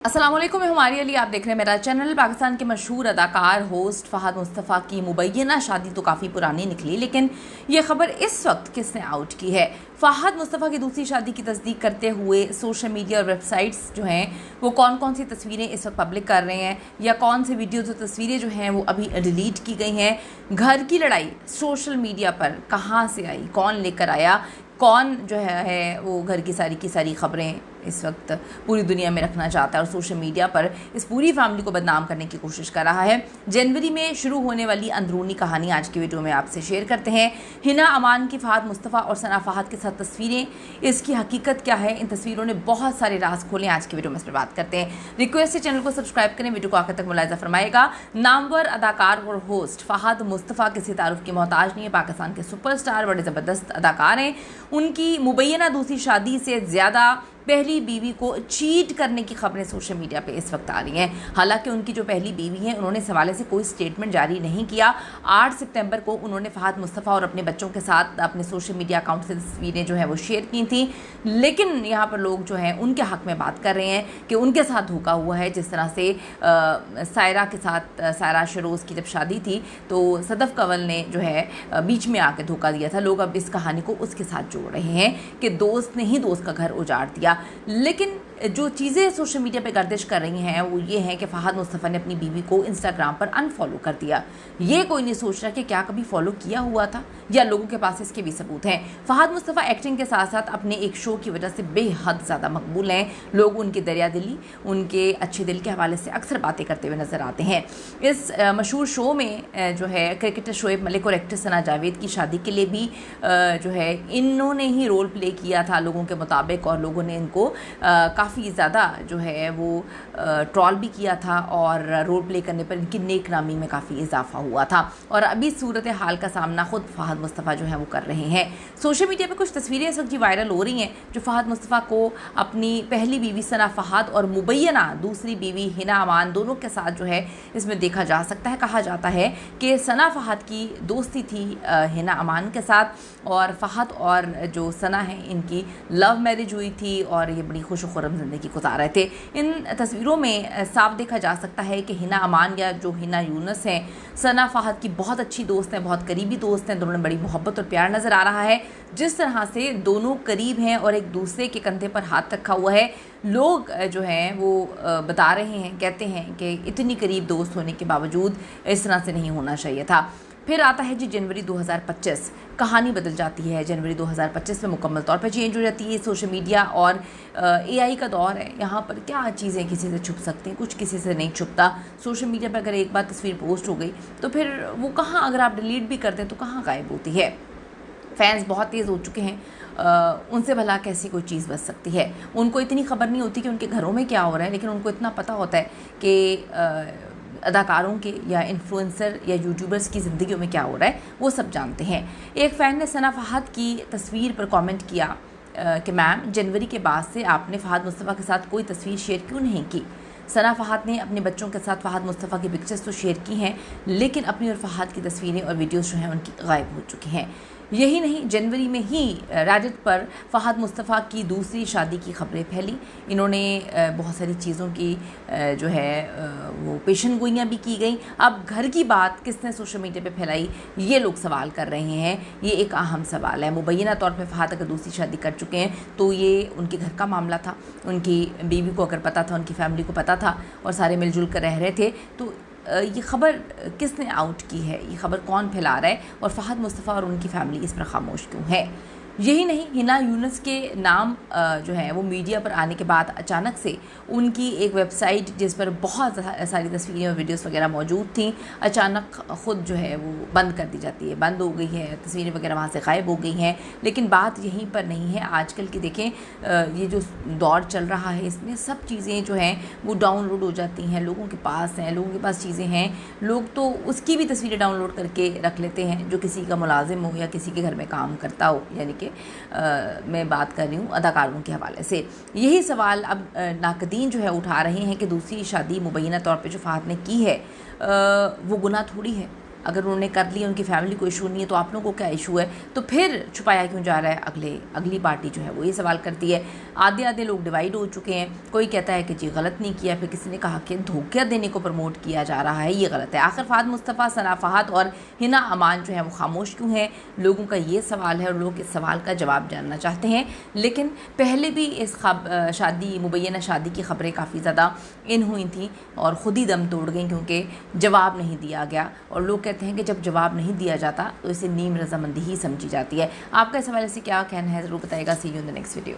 अस्सलाम वालेकुम, मैं हमारी अली, आप देख रहे हैं मेरा चैनल। पाकिस्तान के मशहूर अदाकार होस्ट फ़हद मुस्तफ़ा की मुबैना शादी तो काफ़ी पुरानी निकली, लेकिन ये खबर इस वक्त किसने आउट की है? फ़हद मुस्तफ़ा की दूसरी शादी की तस्दीक करते हुए सोशल मीडिया और वेबसाइट्स जो हैं वो कौन कौन सी तस्वीरें इस वक्त पब्लिक कर रहे हैं, या कौन से वीडियोज़ और तस्वीरें जो हैं वो अभी डिलीट की गई हैं। घर की लड़ाई सोशल मीडिया पर कहाँ से आई, कौन लेकर आया, कौन जो है वो घर की सारी ख़बरें इस वक्त पूरी दुनिया में रखना चाहता है और सोशल मीडिया पर इस पूरी फैमिली को बदनाम करने की कोशिश कर रहा है। जनवरी में शुरू होने वाली अंदरूनी कहानी आज की वीडियो में आपसे शेयर करते हैं। हिना अमान की फ़हद मुस्तफ़ा और सना फ़हद के साथ तस्वीरें, इसकी हकीकत क्या है? इन तस्वीरों ने बहुत सारे राज खोले। आज की वीडियो में इस पर बात करते हैं। रिक्वेस्ट है चैनल को सब्सक्राइब करें, वीडियो को आखिर तक मुलाहिज़ा फरमाएगा। नामवर अदाकार और होस्ट फ़हद मुस्तफ़ा किसी तारुफ की मोहताज नहीं है। पाकिस्तान के सुपरस्टार बड़े ज़बरदस्त अदाकार हैं। उनकी मुबैना दूसरी शादी से ज़्यादा पहली बीवी को चीट करने की खबरें सोशल मीडिया पे इस वक्त आ रही हैं। हालांकि उनकी जो पहली बीवी है उन्होंने इस हवाले से कोई स्टेटमेंट जारी नहीं किया। 8 सितंबर को उन्होंने फ़हद मुस्तफ़ा और अपने बच्चों के साथ अपने सोशल मीडिया अकाउंट से तस्वीरें जो है वो शेयर की थी, लेकिन यहाँ पर लोग जो हैं उनके हक़ में बात कर रहे हैं कि उनके साथ धोखा हुआ है। जिस तरह से सायरा के साथ, सायरा शरोज़ की जब शादी थी तो सदफ़ कंवल ने जो है बीच में आके धोखा दिया था। लोग अब इस कहानी को उसके साथ जोड़ रहे हैं कि दोस्त ने ही दोस्त का घर उजाड़ दिया। लेकिन जो चीज़ें सोशल मीडिया पे गर्दिश कर रही हैं वो ये हैं कि फ़हद मुस्तफ़ा ने अपनी बीवी को इंस्टाग्राम पर अनफॉलो कर दिया। ये कोई नहीं सोच रहा कि क्या कभी फॉलो किया हुआ था, या लोगों के पास इसके भी सबूत हैं। फ़हद मुस्तफ़ा एक्टिंग के साथ साथ अपने एक शो की वजह से बेहद ज़्यादा मकबूल हैं। लोग उनके दरिया दिली, उनके अच्छे दिल के हवाले से अक्सर बातें करते हुए नज़र आते हैं। इस मशहूर शो में जो है क्रिकेटर शोएब मलिक और एक्ट्रेस सना जावेद की शादी के लिए भी जो है इन्होंने ही रोल प्ले किया था लोगों के मुताबिक, और लोगों ने इनको काफ़ी ज़्यादा जो है वो ट्रॉल भी किया था, और रोल प्ले करने पर इनकी नेक नामी में काफ़ी इजाफा हुआ था। और अभी सूरत हाल का सामना खुद फ़हद मुस्तफ़ा जो है वो कर रहे हैं। सोशल मीडिया पे कुछ तस्वीरें इस वक्त वायरल हो रही हैं जो फ़हद मुस्तफ़ा को अपनी पहली बीवी सना फ़हद और मुबैना दूसरी बीवी हिना अमान दोनों के साथ जो है इसमें देखा जा सकता है। कहा जाता है कि सना फ़हद की दोस्ती थी हिना अमान के साथ, और फ़हद और जो सना है इनकी लव मैरिज हुई थी और ये बड़ी खुश खुर्रम ज़िंदगी गुजार रहे थे। इन तस्वीरों में साफ देखा जा सकता है कि हिना अमान या जो हिना यूनुस हैं सना फ़हद की बहुत अच्छी दोस्त हैं, बहुत करीबी दोस्त हैं। दोनों में बड़ी मोहब्बत और प्यार नज़र आ रहा है। जिस तरह से दोनों करीब हैं और एक दूसरे के कंधे पर हाथ रखा हुआ है, लोग जो हैं वो बता रहे हैं, कहते हैं कि इतनी करीब दोस्त होने के बावजूद इस तरह से नहीं होना चाहिए था। फिर आता है जी जनवरी 2025, कहानी बदल जाती है। जनवरी 2025 में मुकम्मल तौर पर चेंज हो जाती है। सोशल मीडिया और AI का दौर है। यहाँ पर क्या चीज़ें किसी से छुप सकती हैं, कुछ किसी से नहीं छुपता। सोशल मीडिया पर अगर एक बार तस्वीर पोस्ट हो गई तो फिर वो कहाँ, अगर आप डिलीट भी कर दें तो कहाँ गायब होती है। फैंस बहुत तेज़ हो चुके हैं, उनसे भला कैसी कोई चीज़ बच सकती है। उनको इतनी खबर नहीं होती कि उनके घरों में क्या हो रहा है, लेकिन उनको इतना पता होता है कि अदाकारों के या इन्फ्लुएंसर या यूट्यूबर्स की ज़िंदगियों में क्या हो रहा है वो सब जानते हैं। एक फ़ैन ने सना फ़हद की तस्वीर पर कमेंट किया कि मैम, जनवरी के बाद से आपने फ़हद मुस्तफ़ा के साथ कोई तस्वीर शेयर क्यों नहीं की? सना फ़हद ने अपने बच्चों के साथ फ़हद मुस्तफ़ा की पिक्चर्स तो शेयर की हैं, लेकिन अपनी और फ़हद की तस्वीरें और वीडियोज़ जो हैं उनकी गायब हो चुकी हैं। यही नहीं, जनवरी में ही रेडिट पर फ़हद मुस्तफ़ा की दूसरी शादी की खबरें फैली। इन्होंने बहुत सारी चीज़ों की जो है वो पेशन गोइयाँ भी की गई। अब घर की बात किसने सोशल मीडिया पे फैलाई, ये लोग सवाल कर रहे हैं। ये एक अहम सवाल है। मुबैना तौर पे फ़हद अगर दूसरी शादी कर चुके हैं तो ये उनके घर का मामला था। उनकी बीवी को अगर पता था, उनकी फैमिली को पता था, और सारे मिलजुल कर रह रहे थे, तो ये ख़बर किसने आउट की है, ये ख़बर कौन फैला रहा है, और फ़हद मुस्तफ़ा और उनकी फैमिली इस पर खामोश क्यों है? यही नहीं, हिना यूनुस के नाम जो है वो मीडिया पर आने के बाद अचानक से उनकी एक वेबसाइट जिस पर बहुत सारी तस्वीरें और वीडियोस वगैरह मौजूद थी, अचानक ख़ुद जो है वो बंद कर दी जाती है, बंद हो गई है। तस्वीरें वगैरह वहाँ से गायब हो गई हैं। लेकिन बात यहीं पर नहीं है। आजकल की देखें, ये जो दौर चल रहा है इसमें सब चीज़ें जो हैं वो डाउनलोड हो जाती हैं, लोगों के पास हैं, लोगों के पास चीज़ें हैं। लोग तो उसकी भी तस्वीरें डाउनलोड करके रख लेते हैं जो किसी का मुलाजिम हो या किसी के घर में काम करता हो, यानी कि मैं बात कर रही हूँ अदाकारों के हवाले से। यही सवाल अब नाकदीन जो है उठा रहे हैं कि दूसरी शादी मुबैना तौर पे जो फ़हद ने की है वो गुनाह थोड़ी है। अगर उन्होंने कर लिया, उनकी फैमिली को इशू नहीं है, तो आप लोगों को क्या इशू है? तो फिर छुपाया क्यों जा रहा है? अगली पार्टी जो है वो ये सवाल करती है। आधे लोग डिवाइड हो चुके हैं। कोई कहता है कि जी गलत नहीं किया, फिर किसी ने कहा कि धोखा देने को प्रमोट किया जा रहा है, ये गलत है। आखिर फहद मुस्तफ़ा, सना फहद और हिना अमान जो है वो खामोश क्यों हैं? लोगों का ये सवाल है और लोग इस सवाल का जवाब जानना चाहते हैं। लेकिन पहले भी इस मुबैना शादी की खबरें काफ़ी ज़्यादा इन हुई थी और ख़ुद ही दम तोड़ गई, क्योंकि जवाब नहीं दिया गया। और लोग कहते हैं कि जब जवाब नहीं दिया जाता तो इसे नीम रजामंदी ही समझी जाती है। आपका इस हवाले से क्या कहना है, ज़रूर बताइएगा। See you in the next video.